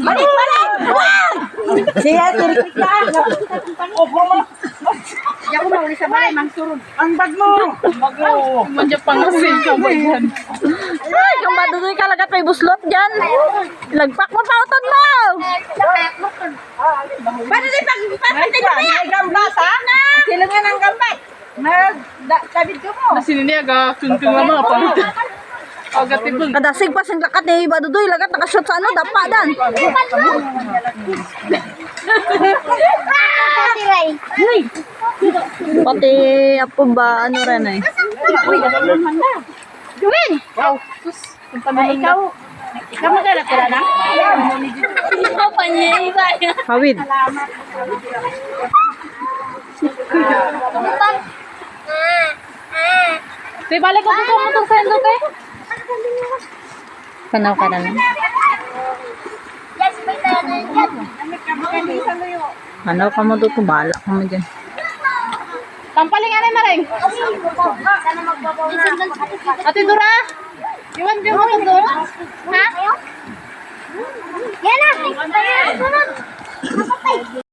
Balik! Siya, tirik ka. Hindi ako mauli sa balay, mangsurod. Ang bag mo! Manja pangasin ka ba yan? Ay, kung madudoy ka lagat may buslot dyan. Lagpak mo pauton mo. Paano din pagpapatid mo yan? May gambas, ha? Silungan ng gambas. Tabid ko mo. Nasininiaga, kung nga mga pangasin. Agatipon. Kadasig pa sing lakat ni madudoy lagat nakashot sa ano, dapa dan. Pati apo ba, ano rin eh. Gawin! Ikaw magkala pala na? Ikaw pa niya, iba yan. Hawid. Te, balik ko dito mo itong sendo, te. Panaw ka na lang. Yes, may tayo na yan. Panaw ka mo doon, bahala ka mo dyan. Tampaling anay maring. Sana magbabaw na. Ate Dura, iwan ko mo ito doon.